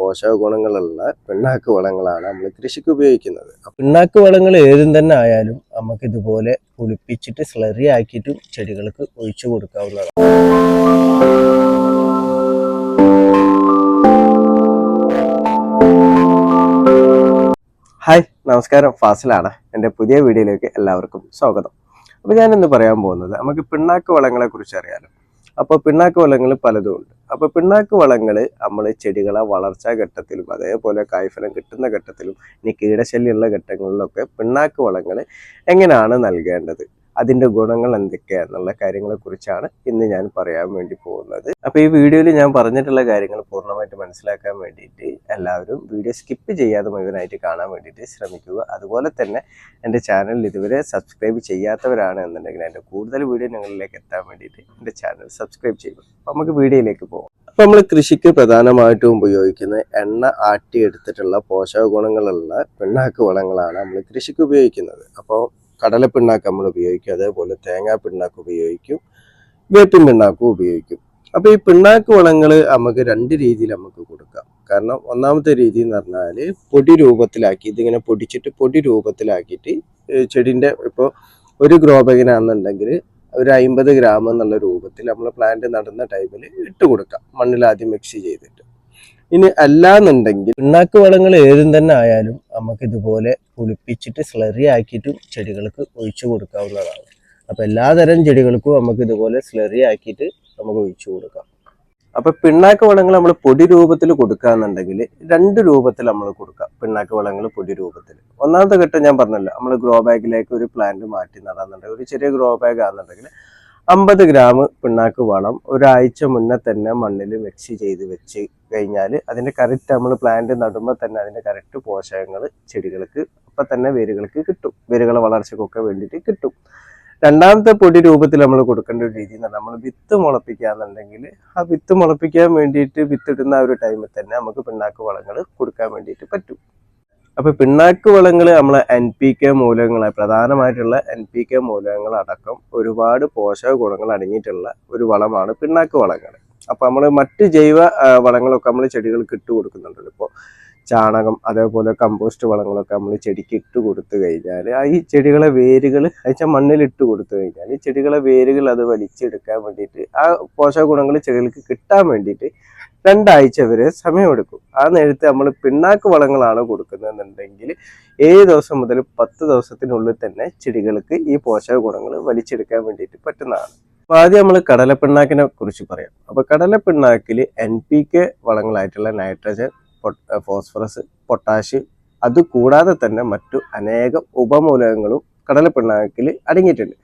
പോഷക ഗുണങ്ങളുള്ള പിണ്ണാക്ക് വളങ്ങളാണ് നമ്മൾ കൃഷിക്ക് ഉപയോഗിക്കുന്നത്. പിണ്ണാക്ക് വളങ്ങൾ ഏതും തന്നെ ആയാലും നമുക്ക് ഇതുപോലെ പുളിപ്പിച്ചിട്ട് സ്ലറി ആക്കിയിട്ടും ചെടികൾക്ക് ഒഴിച്ചു കൊടുക്കാവുന്നതാണ്. ഹായ്, നമസ്കാരം. ഫാസിലാണ്. എൻ്റെ പുതിയ വീഡിയോയിലേക്ക് എല്ലാവർക്കും സ്വാഗതം. അപ്പോൾ ഞാനിന്ന് പറയാൻ പോകുന്നത് നമുക്ക് പിണ്ണാക്ക് വളങ്ങളെ കുറിച്ച് അറിയാലോ. അപ്പോൾ പിണ്ണാക്ക് വളങ്ങൾ പലതും ഉണ്ട്. അപ്പോൾ പിണ്ണാക്ക് വളങ്ങൾ നമ്മൾ ചെടികളെ വളർച്ചാ ഘട്ടത്തിലും അതേപോലെ കായ്ഫലം കിട്ടുന്ന ഘട്ടത്തിലും ഇനി കീടശല്യമുള്ള ഘട്ടങ്ങളിലൊക്കെ പിണ്ണാക്ക് വളങ്ങൾ എങ്ങനെയാണ് നൽകേണ്ടത്, അതിൻ്റെ ഗുണങ്ങൾ എന്തൊക്കെയാണെന്നുള്ള കാര്യങ്ങളെ കുറിച്ചാണ് ഇന്ന് ഞാൻ പറയാൻ വേണ്ടി പോകുന്നത്. അപ്പോൾ ഈ വീഡിയോയിൽ ഞാൻ പറഞ്ഞിട്ടുള്ള കാര്യങ്ങൾ പൂർണ്ണമായിട്ട് മനസ്സിലാക്കാൻ വേണ്ടിയിട്ട് എല്ലാവരും വീഡിയോ സ്കിപ്പ് ചെയ്യാതെ മുഴുവനായിട്ട് കാണാൻ വേണ്ടിയിട്ട് ശ്രമിക്കുക. അതുപോലെ തന്നെ എൻ്റെ ചാനൽ ഇതുവരെ സബ്സ്ക്രൈബ് ചെയ്യാത്തവരാണ് എന്നുണ്ടെങ്കിൽ എൻ്റെ കൂടുതൽ വീഡിയോ നിങ്ങളിലേക്ക് എത്താൻ വേണ്ടിയിട്ട് എൻ്റെ ചാനൽ സബ്സ്ക്രൈബ് ചെയ്യുക. അപ്പോൾ നമുക്ക് വീഡിയോയിലേക്ക് പോകാം. അപ്പോൾ നമ്മൾ കൃഷിക്ക് പ്രധാനമായിട്ടും ഉപയോഗിക്കുന്ന എണ്ണ ആട്ടിയെടുത്തിട്ടുള്ള പോഷക ഗുണങ്ങളുള്ള പിണ്ണാക്ക് വളങ്ങളാണ് നമ്മൾ കൃഷിക്ക് ഉപയോഗിക്കുന്നത്. അപ്പോൾ കടലപ്പിണ്ണാക്ക് നമ്മൾ ഉപയോഗിക്കും, അതേപോലെ തേങ്ങാ പിണ്ണാക്ക് ഉപയോഗിക്കും, വേപ്പിൻ പിണ്ണാക്കും ഉപയോഗിക്കും. അപ്പോൾ ഈ പിണ്ണാക്ക് വളങ്ങൾ നമുക്ക് രണ്ട് രീതിയിൽ നമുക്ക് കൊടുക്കാം. കാരണം ഒന്നാമത്തെ രീതി എന്ന് പറഞ്ഞാൽ പൊടി രൂപത്തിലാക്കി, ഇതിങ്ങനെ പൊടിച്ചിട്ട് പൊടി രൂപത്തിലാക്കിയിട്ട് ചെടിൻ്റെ ഇപ്പോൾ ഒരു ഗ്രോ ബാഗിനാണെന്നുണ്ടെങ്കിൽ ഒരു 50 ഗ്രാം എന്നുള്ള രൂപത്തിൽ നമ്മൾ പ്ലാന്റ് നടുന്ന ടൈമിൽ ഇട്ട് കൊടുക്കാം, മണ്ണിൽ ആദ്യം മിക്സ് ചെയ്തിട്ട്. ഇനി അല്ലാന്നുണ്ടെങ്കിൽ പിണ്ണാക്ക് വളങ്ങൾ ഏതും തന്നെ ആയാലും നമുക്ക് ഇതുപോലെ പുളിപ്പിച്ചിട്ട് സ്ലറി ആക്കിയിട്ടും ചെടികൾക്ക് ഒഴിച്ചു കൊടുക്കാവുന്നതാണ്. അപ്പോൾ എല്ലാതരം ചെടികൾക്കും നമുക്ക് ഇതുപോലെ സ്ലറി ആക്കിയിട്ട് നമുക്ക് ഒഴിച്ചു കൊടുക്കാം. അപ്പോൾ പിണ്ണാക്ക് വളങ്ങൾ നമ്മൾ പൊടി രൂപത്തിൽ കൊടുക്കുകയെന്നുണ്ടെങ്കിൽ രണ്ട് രൂപത്തിൽ നമ്മൾ കൊടുക്കാം. പിണ്ണാക്ക് വളങ്ങൾ പൊടി രൂപത്തിൽ ഒന്നാമത്തെ ഘട്ടം ഞാൻ പറഞ്ഞല്ലോ, നമ്മൾ ഗ്രോ ബാഗിലേക്ക് ഒരു പ്ലാന്റ് മാറ്റി നടാന്നുണ്ടെങ്കിൽ, ഒരു ചെറിയ ഗ്രോ ബാഗ് ആണെന്നുണ്ടെങ്കിൽ 50 ഗ്രാം പിണ്ണാക്ക് വളം ഒരാഴ്ച മുന്നേ തന്നെ മണ്ണിൽ മിക്സ് ചെയ്ത് വെച്ച് കഴിഞ്ഞാൽ അതിൻ്റെ കറക്റ്റ് നമ്മൾ പ്ലാന്റ് നടുമ്പോൾ തന്നെ അതിൻ്റെ കറക്റ്റ് പോഷകങ്ങൾ ചെടികൾക്ക് അപ്പം തന്നെ വേരുകൾക്ക് കിട്ടും, വേരുകളെ വളർച്ചയ്ക്കൊക്കെ വേണ്ടിയിട്ട് കിട്ടും. രണ്ടാമത്തെ പൊടി രൂപത്തിൽ നമ്മൾ കൊടുക്കേണ്ട ഒരു രീതി എന്ന് പറഞ്ഞാൽ, നമ്മൾ വിത്ത് മുളപ്പിക്കുകയെന്നുണ്ടെങ്കിൽ ആ വിത്ത് മുളപ്പിക്കാൻ വേണ്ടിയിട്ട് വിത്തിടുന്ന ആ ഒരു ടൈമിൽ തന്നെ നമുക്ക് പിണ്ണാക്ക് വളങ്ങൾ കൊടുക്കാൻ വേണ്ടിയിട്ട് പറ്റും. അപ്പോൾ പിണ്ണാക്ക് വളങ്ങൾ നമ്മൾ NPK മൂലകങ്ങളെ, പ്രധാനമായിട്ടുള്ള NPK മൂലകങ്ങൾ അടക്കം ഒരുപാട് പോഷക ഗുണങ്ങൾ അടങ്ങിയിട്ടുള്ള ഒരു വളമാണ് പിണ്ണാക്ക് വളങ്ങൾ. അപ്പോൾ നമ്മൾ മറ്റ് ജൈവ വളങ്ങളൊക്കെ നമ്മൾ ചെടികൾക്ക് ഇട്ട് കൊടുക്കുന്നുണ്ടല്ലോ. ഇപ്പോൾ ചാണകം അതേപോലെ കമ്പോസ്റ്റ് വളങ്ങളൊക്കെ നമ്മൾ ചെടിക്ക് ഇട്ട് കൊടുത്തു കഴിഞ്ഞാൽ ഈ ചെടികളെ വേരുകൾ അയച്ചാൽ മണ്ണിൽ ഇട്ട് കൊടുത്തു കഴിഞ്ഞാൽ ഈ ചെടികളെ വേരുകൾ അത് വലിച്ചെടുക്കാൻ വേണ്ടിയിട്ട്, ആ പോഷക ഗുണങ്ങൾ ചെടികൾക്ക് കിട്ടാൻ വേണ്ടിയിട്ട് 2 ആഴ്ച വരെ സമയമെടുക്കും. ആ നേരത്തെ നമ്മൾ പിണ്ണാക്ക് വളങ്ങളാണ് കൊടുക്കുന്നതെന്നുണ്ടെങ്കിൽ 7 ദിവസം മുതൽ 10 ദിവസത്തിനുള്ളിൽ തന്നെ ചെടികൾക്ക് ഈ പോഷക ഗുണങ്ങൾ വലിച്ചെടുക്കാൻ വേണ്ടിയിട്ട് പറ്റുന്നതാണ്. അപ്പോൾ ആദ്യം നമ്മൾ കടലപ്പിണ്ണാക്കിനെ കുറിച്ച് പറയാം. അപ്പോൾ കടലപ്പിണ്ണാക്കിൽ NPK വളങ്ങളായിട്ടുള്ള നൈട്രജൻ, ഫോസ്ഫറസ്, പൊട്ടാഷ്, അതുകൂടാതെ തന്നെ മറ്റു അനേകം ഉപമൂലകങ്ങളും കടലപ്പിണ്ണാക്കിൽ അടങ്ങിയിട്ടുണ്ട്.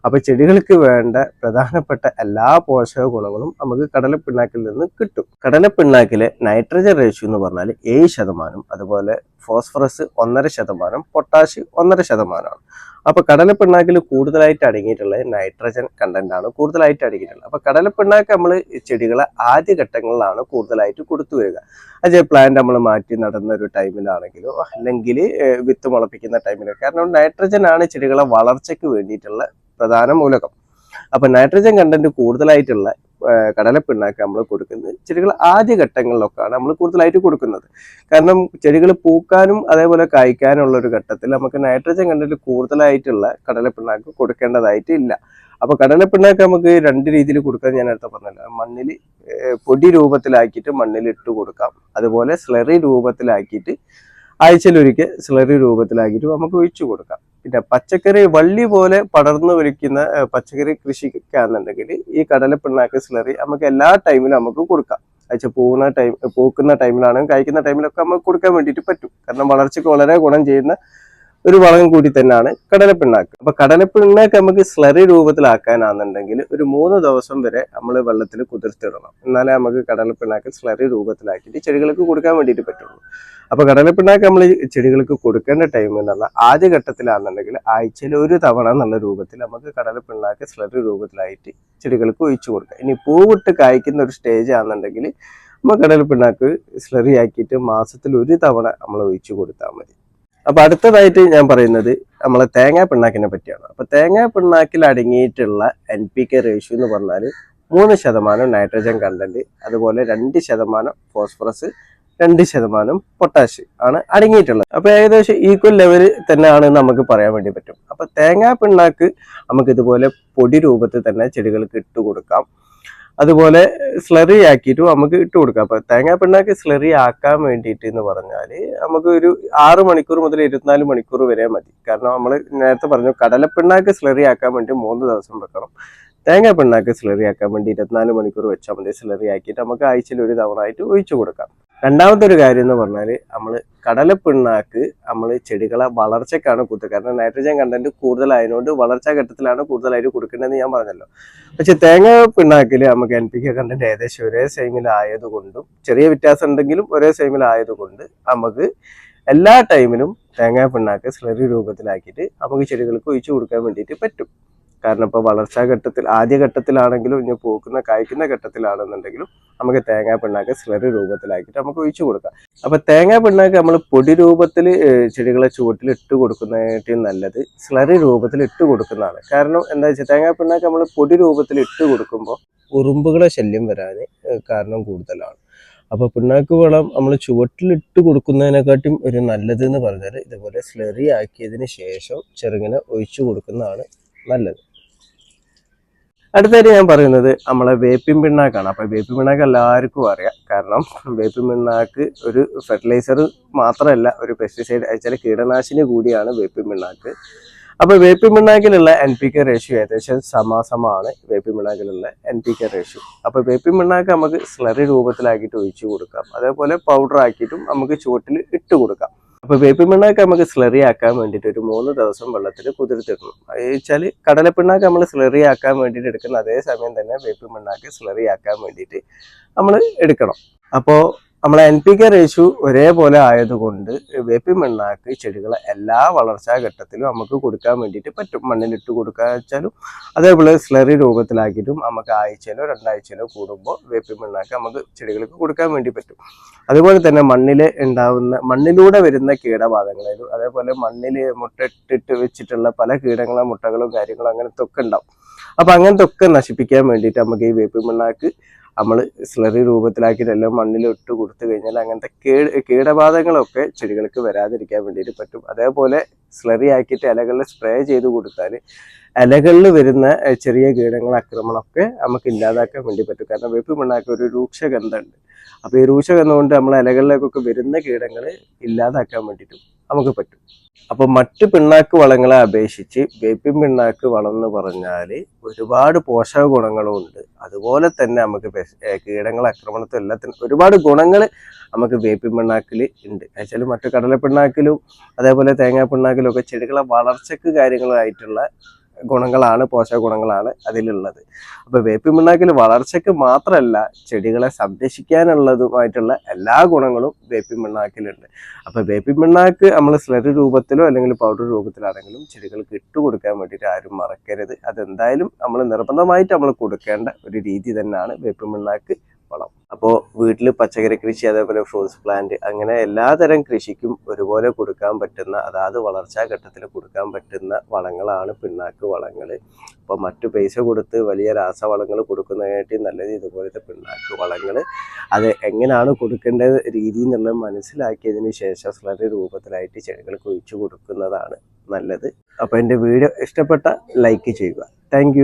അപ്പോൾ ചെടികൾക്ക് വേണ്ട പ്രധാനപ്പെട്ട എല്ലാ പോഷക ഗുണങ്ങളും നമുക്ക് കടലപ്പിണ്ണാക്കിൽ നിന്ന് കിട്ടും. കടലപ്പിണ്ണാക്കിലെ നൈട്രജൻ റേഷ്യോ എന്ന് പറഞ്ഞാൽ 7%, അതുപോലെ ഫോസ്ഫറസ് 1.5%, പൊട്ടാഷ് 1.5%. അപ്പോൾ കടലപ്പിണ്ണാക്കിൽ കൂടുതലായിട്ട് അടങ്ങിയിട്ടുള്ള നൈട്രജൻ കണ്ടന്റ് ആണ് കൂടുതലായിട്ട് അടങ്ങിയിട്ടുള്ളത്. അപ്പോൾ കടലപ്പിണ്ണാക്ക് നമ്മൾ ചെടികളെ ആദ്യഘട്ടങ്ങളിലാണ് കൂടുതലായിട്ട് കൊടുത്തു വരിക. അത് പ്ലാന്റ് നമ്മൾ മാറ്റി നടുന്ന ഒരു ടൈമിലാണെങ്കിലോ അല്ലെങ്കിൽ വിത്ത് മുളപ്പിക്കുന്ന ടൈമിലോ, കാരണം നൈട്രജൻ ആണ് ചെടികളെ വളർച്ചയ്ക്ക് വേണ്ടിയിട്ടുള്ള പ്രധാന മൂലകം. അപ്പൊ നൈട്രജൻ കണ്ടന്റ് കൂടുതലായിട്ടുള്ള കടലപ്പിണ്ണാക്ക് നമ്മൾ കൊടുക്കുന്നത് ചെടികൾ ആദ്യഘട്ടങ്ങളിലൊക്കെയാണ് നമ്മൾ കൂടുതലായിട്ട് കൊടുക്കുന്നത്. കാരണം ചെടികൾ പൂക്കാനും അതേപോലെ കായ്ക്കാനുള്ള ഒരു ഘട്ടത്തിൽ നമുക്ക് നൈട്രജൻ കണ്ടന്റ് കൂടുതലായിട്ടുള്ള കടലപ്പിണ്ണാക്ക് കൊടുക്കേണ്ടതായിട്ട് ഇല്ല. അപ്പൊ കടലപ്പിണ്ണാക്ക് നമുക്ക് 2 രീതിയിൽ കൊടുക്കാൻ ഞാൻ നേരത്തെ പറഞ്ഞല്ലോ. മണ്ണിൽ പൊടി രൂപത്തിലാക്കിയിട്ട് മണ്ണിൽ ഇട്ട് കൊടുക്കാം, അതുപോലെ സ്ലറി രൂപത്തിലാക്കിയിട്ട് ആഴ്ചയിലൊരിക്കൽ സ്ലറി രൂപത്തിലാക്കിയിട്ട് നമുക്ക് ഒഴിച്ചു കൊടുക്കാം. പിന്നെ പച്ചക്കറി വള്ളി പോലെ പടർന്നു വലിക്കുന്ന പച്ചക്കറി കൃഷിക്കാണെന്നുണ്ടെങ്കിൽ ഈ കടലപ്പിണ്ണാക്ക് സ്ലറി നമുക്ക് എല്ലാ ടൈമിലും നമുക്ക് കൊടുക്കാം. പൂക്കുന്ന ടൈമിലാണെങ്കിൽ കായ്ക്കുന്ന ടൈമിലൊക്കെ നമുക്ക് കൊടുക്കാൻ വേണ്ടിയിട്ട് പറ്റും. കാരണം വളർച്ചയ്ക്ക് വളരെ ഗുണം ചെയ്യുന്ന ഒരു വളം കൂടി തന്നെയാണ് കടലപ്പിണ്ണാക്ക്. അപ്പൊ കടലപ്പിണ്ണാക്ക് നമുക്ക് സ്ലറി രൂപത്തിലാക്കാനാണെന്നുണ്ടെങ്കിൽ ഒരു 3 ദിവസം വരെ നമ്മൾ വെള്ളത്തിൽ കുതിർത്തിടണം, എന്നാലേ നമുക്ക് കടലപ്പിണ്ണാക്ക് സ്ലറി രൂപത്തിലാക്കിയിട്ട് ചെടികൾക്ക് കൊടുക്കാൻ വേണ്ടിയിട്ട് പറ്റുള്ളൂ. അപ്പൊ കടലപ്പിണ്ണാക്ക് നമ്മൾ ചെടികൾക്ക് കൊടുക്കേണ്ട ടൈം എന്ന് പറഞ്ഞാൽ ആദ്യഘട്ടത്തിലാണെന്നുണ്ടെങ്കിൽ ആഴ്ചയിൽ 1 തവണ എന്നുള്ള രൂപത്തിൽ നമുക്ക് കടലപ്പിണ്ണാക്ക് സ്ലറി രൂപത്തിലായിട്ട് ചെടികൾക്ക് ഒഴിച്ചു കൊടുക്കാം. ഇനി പൂവിട്ട് കായ്ക്കുന്ന ഒരു സ്റ്റേജ് ആണെന്നുണ്ടെങ്കിൽ നമ്മൾ കടലപ്പിണ്ണാക്ക് സ്ലറി ആക്കിയിട്ട് മാസത്തിൽ 1 തവണ നമ്മൾ ഒഴിച്ചു കൊടുത്താൽ മതി. അപ്പൊ അടുത്തതായിട്ട് ഞാൻ പറയുന്നത് നമ്മളെ തേങ്ങാ പിണ്ണാക്കിനെ പറ്റിയാണ്. അപ്പൊ തേങ്ങാ പിണ്ണാക്കിൽ അടങ്ങിയിട്ടുള്ള NPK റേഷ്യോ എന്ന് പറഞ്ഞാൽ 3% നൈട്രജൻ കണ്ടന്റ്, അതുപോലെ 2% ഫോസ്ഫറസ്, 2% പൊട്ടാഷ് ആണ് അടങ്ങിയിട്ടുള്ളത്. അപ്പൊ ഏകദേശം ഈക്വൽ ലെവല് തന്നെയാണ് നമുക്ക് പറയാൻ വേണ്ടി പറ്റും. അപ്പൊ തേങ്ങാ പിണ്ണാക്ക് നമുക്ക് ഇതുപോലെ പൊടി രൂപത്തിൽ തന്നെ ചെടികൾക്ക് ഇട്ട് കൊടുക്കാം. അതുപോലെ സ്ലറി ആക്കിയിട്ടും നമുക്ക് ഇട്ട് കൊടുക്കാം. അപ്പൊ തേങ്ങാ പിണ്ണാക്ക് സ്ലറി ആക്കാൻ വേണ്ടിയിട്ട് എന്ന് പറഞ്ഞാല് നമുക്ക് ഒരു 6 മണിക്കൂർ മുതൽ 24 മണിക്കൂർ വരെ മതി. കാരണം നമ്മൾ നേരത്തെ പറഞ്ഞു കടലപ്പിണ്ണാക്ക് സ്ലറി ആക്കാൻ വേണ്ടി 3 ദിവസം വെക്കണം. തേങ്ങാ പിണ്ണാക്ക് സ്ലറി ആക്കാൻ വേണ്ടി 24 മണിക്കൂർ വെച്ചാൽ മതി. സ്ലറി ആക്കിയിട്ട് നമുക്ക് ആഴ്ചയിൽ ഒരു തവണ ആയിട്ട് ഒഴിച്ചു കൊടുക്കാം. രണ്ടാമത്തെ ഒരു കാര്യം എന്ന് പറഞ്ഞാൽ നമ്മൾ കടലപ്പിണ്ണാക്ക് നമ്മൾ ചെടികളെ വളർച്ചയ്ക്കാണ് കൊടുത്തത്. കാരണം നൈട്രജൻ കണ്ടന്റ് കൂടുതലായതുകൊണ്ട് വളർച്ചാ ഘട്ടത്തിലാണ് കൂടുതലായിട്ട് കൊടുക്കേണ്ടതെന്ന് ഞാൻ പറഞ്ഞല്ലോ. പക്ഷെ തേങ്ങ പിണ്ണാക്കിൽ നമുക്ക് NPK കണ്ടന്റ് ഏകദേശം ഒരേ സെയിമിലായതുകൊണ്ടും ചെറിയ വ്യത്യാസം ഉണ്ടെങ്കിലും ഒരേ സെയിമിലായതുകൊണ്ട് നമുക്ക് എല്ലാ ടൈമിലും തേങ്ങാ പിണ്ണാക്ക് സ്ലറി രൂപത്തിലാക്കിയിട്ട് നമുക്ക് ചെടികൾക്ക് ഒഴിച്ചു കൊടുക്കാൻ വേണ്ടിയിട്ട് പറ്റും. കാരണം ഇപ്പോൾ വളർച്ചാ ഘട്ടത്തിൽ ആദ്യ ഘട്ടത്തിലാണെങ്കിലും ഇനി പൂക്കുന്ന കായ്ക്കുന്ന ഘട്ടത്തിലാണെന്നുണ്ടെങ്കിലും നമുക്ക് തേങ്ങാ പിണ്ണാക്ക് സ്ലറി രൂപത്തിലാക്കിയിട്ട് നമുക്ക് ഒഴിച്ചു കൊടുക്കാം. അപ്പൊ തേങ്ങാ പിണ്ണാക്ക് നമ്മൾ പൊടി രൂപത്തിൽ ചെടികളെ ചുവട്ടിൽ ഇട്ട് കൊടുക്കുന്നതിനേക്കാളും നല്ലത് സ്ലറി രൂപത്തിൽ ഇട്ട് കൊടുക്കുന്നതാണ്. കാരണം എന്താ വെച്ചാൽ തേങ്ങാ പിണ്ണാക്ക് നമ്മൾ പൊടി രൂപത്തിൽ ഇട്ട് കൊടുക്കുമ്പോൾ ഉറുമ്പുകളെ ശല്യം വരാൻ കാരണം കൂടുതലാണ്. അപ്പോൾ പിണ്ണാക്ക് വളം നമ്മൾ ചുവട്ടിലിട്ട് കൊടുക്കുന്നതിനെക്കാട്ടും ഒരു നല്ലത് എന്ന് പറഞ്ഞാൽ ഇതുപോലെ സ്ലറി ആക്കിയതിന് ശേഷം ചെറുങ്ങനെ ഒഴിച്ചു കൊടുക്കുന്നതാണ് നല്ലത്. അടുത്തായിട്ട് ഞാൻ പറയുന്നത് നമ്മളെ വേപ്പിൻ പിണ്ണാക്കാണ്. അപ്പൊ വേപ്പിൻ പിണ്ണാക്ക് എല്ലാവർക്കും അറിയാം. കാരണം വേപ്പിൻ പിണ്ണാക്ക് ഒരു ഫെർട്ടിലൈസർ മാത്രമല്ല, ഒരു പെസ്റ്റിസൈഡ് ചില കീടനാശിനി കൂടിയാണ് വേപ്പിൻ പിണ്ണാക്ക്. അപ്പൊ വേപ്പിൻ പിണ്ണാക്കിലുള്ള NPK റേഷ്യോ ഏകദേശം സമാസമാണ് വേപ്പിൻ പിണ്ണാക്കിലുള്ള NPK റേഷ്യോ. അപ്പൊ വേപ്പിൻ പിണ്ണാക്ക് നമുക്ക് സ്ലറി രൂപത്തിലാക്കിയിട്ട് ഒഴിച്ചു കൊടുക്കാം. അതേപോലെ പൗഡർ ആക്കിയിട്ടും നമുക്ക് ചുവട്ടിൽ ഇട്ട് കൊടുക്കാം. അപ്പൊ വേപ്പിൻ പിണ്ണാക്ക് നമുക്ക് സ്ലറി ആക്കാൻ വേണ്ടിയിട്ട് ഒരു 3 ദിവസം വെള്ളത്തിൽ കുതിർത്തിടണം. അത് വെച്ചാൽ കടലപ്പിണ്ണാക്ക് നമ്മൾ സ്ലറി ആക്കാൻ വേണ്ടിയിട്ട് എടുക്കുന്ന അതേ സമയം തന്നെ വേപ്പിൻ പിണ്ണാക്ക് സ്ലറി ആക്കാൻ വേണ്ടിയിട്ട് നമ്മൾ എടുക്കണം. അപ്പോൾ നമ്മളെ NPK റേഷ്യോ ഒരേപോലെ ആയതുകൊണ്ട് വേപ്പിൻ പിണ്ണാക്ക് ചെടികളെ എല്ലാ വളർച്ചാ ഘട്ടത്തിലും നമുക്ക് കൊടുക്കാൻ വേണ്ടിയിട്ട് പറ്റും. മണ്ണിലിട്ട് കൊടുക്കാൻ വെച്ചാലും അതേപോലെ സ്ലറി രൂപത്തിലാക്കിയിട്ടും നമുക്ക് ആഴ്ചയിലോ 2 ആഴ്ചയിലോ കൂടുമ്പോൾ വേപ്പിൻ പിണ്ണാക്ക് നമുക്ക് ചെടികൾക്ക് കൊടുക്കാൻ വേണ്ടി പറ്റും. അതുപോലെ തന്നെ മണ്ണിലൂടെ വരുന്ന കീടബാധകളായാലും അതേപോലെ മണ്ണിൽ മുട്ടയിട്ടിട്ട് വെച്ചിട്ടുള്ള പല കീടങ്ങളെ മുട്ടകളും കാര്യങ്ങളും അങ്ങനത്തെ ഒക്കെ ഉണ്ടാവും. അപ്പൊ അങ്ങനത്തെ ഒക്കെ നശിപ്പിക്കാൻ വേണ്ടിയിട്ട് നമുക്ക് ഈ വേപ്പിൻ പിണ്ണാക്ക് നമ്മൾ സ്ലറി രൂപത്തിലാക്കിയിട്ട് എല്ലാം മണ്ണിൽ ഇട്ട് കൊടുത്തു കഴിഞ്ഞാൽ അങ്ങനത്തെ കീടബാധകളൊക്കെ ചെടികൾക്ക് വരാതിരിക്കാൻ വേണ്ടിയിട്ട് പറ്റും. അതേപോലെ സ്ലറി ആക്കിയിട്ട് ഇലകളിൽ സ്പ്രേ ചെയ്ത് കൊടുത്താൽ ഇലകളിൽ വരുന്ന ചെറിയ കീടങ്ങൾ ആക്രമണമൊക്കെ നമുക്ക് ഇല്ലാതാക്കാൻ വേണ്ടി പറ്റും. കാരണം വേപ്പിൻ പിണ്ണാക്ക് ഒരു രൂക്ഷഗന്ധമുണ്ട്. അപ്പോൾ ഈ രൂക്ഷഗന്ധം കൊണ്ട് നമ്മളെ ഇലകളിലേക്കൊക്കെ വരുന്ന കീടങ്ങൾ ഇല്ലാതാക്കാൻ വേണ്ടിയിട്ടും നമുക്ക് പറ്റും. അപ്പോൾ മറ്റ് പിണ്ണാക്ക് വളങ്ങളെ അപേക്ഷിച്ച് വേപ്പിൻ പിണ്ണാക്ക് വളം എന്ന് പറഞ്ഞാൽ ഒരുപാട് പോഷക ഗുണങ്ങളും ഉണ്ട്. അതുപോലെ തന്നെ നമുക്ക് കീടങ്ങൾ ആക്രമണത്തിൽ എല്ലാത്തിനും ഒരുപാട് ഗുണങ്ങൾ നമുക്ക് വേപ്പിൻ പിണ്ണാക്കിൽ ഉണ്ട്. വെച്ചാൽ മറ്റു കടലപ്പിണ്ണാക്കിലും അതേപോലെ തേങ്ങാ പിണ്ണാക്കിലും ഒക്കെ ചെടികളെ വളർച്ചയ്ക്ക് കാര്യങ്ങളായിട്ടുള്ള ഗുണങ്ങളാണ്, പോഷക ഗുണങ്ങളാണ് അതിലുള്ളത്. അപ്പൊ വേപ്പിൻ പിണ്ണാക്കിൽ വളർച്ചയ്ക്ക് മാത്രമല്ല ചെടികളെ സംരക്ഷിക്കാനുള്ളതുമായിട്ടുള്ള എല്ലാ ഗുണങ്ങളും വേപ്പിൻ പിണ്ണാക്കിലുണ്ട്. അപ്പൊ വേപ്പിൻ പിണ്ണാക്ക് നമ്മൾ സ്ലറി രൂപത്തിലോ അല്ലെങ്കിൽ പൗഡർ രൂപത്തിലാണെങ്കിലും ചെടികൾക്ക് ഇട്ട് കൊടുക്കാൻ വേണ്ടിയിട്ട് ആരും മറക്കരുത്. അതെന്തായാലും നമ്മൾ നിർബന്ധമായിട്ട് നമ്മൾ കൊടുക്കേണ്ട ഒരു രീതി തന്നെയാണ് വേപ്പിൻ പിണ്ണാക്ക് വളം. അപ്പോൾ വീട്ടിൽ പച്ചക്കറി കൃഷി അതേപോലെ ഫ്രൂട്ട്സ് പ്ലാന്റ് അങ്ങനെ എല്ലാതരം കൃഷിക്കും ഒരുപോലെ കൊടുക്കാൻ പറ്റുന്ന, അതായത് വളർച്ചാ ഘട്ടത്തിൽ കൊടുക്കാൻ പറ്റുന്ന വളങ്ങളാണ് പിണ്ണാക്ക് വളങ്ങൾ. അപ്പോൾ മറ്റു പൈസ കൊടുത്ത് വലിയ രാസവളങ്ങൾ കൊടുക്കുന്നതിനായിട്ട് നല്ലത് ഇതുപോലത്തെ പിണ്ണാക്ക് വളങ്ങൾ. അത് എങ്ങനെയാണ് കൊടുക്കേണ്ട രീതി എന്നുള്ളത് മനസ്സിലാക്കിയതിന് ശേഷം സ്ലറി രൂപത്തിലായിട്ട് ചെടികൾക്ക് ഒഴിച്ചു കൊടുക്കുന്നതാണ് നല്ലത്. അപ്പോൾ എൻ്റെ വീഡിയോ ഇഷ്ടപ്പെട്ട ലൈക്ക് ചെയ്യുക. താങ്ക്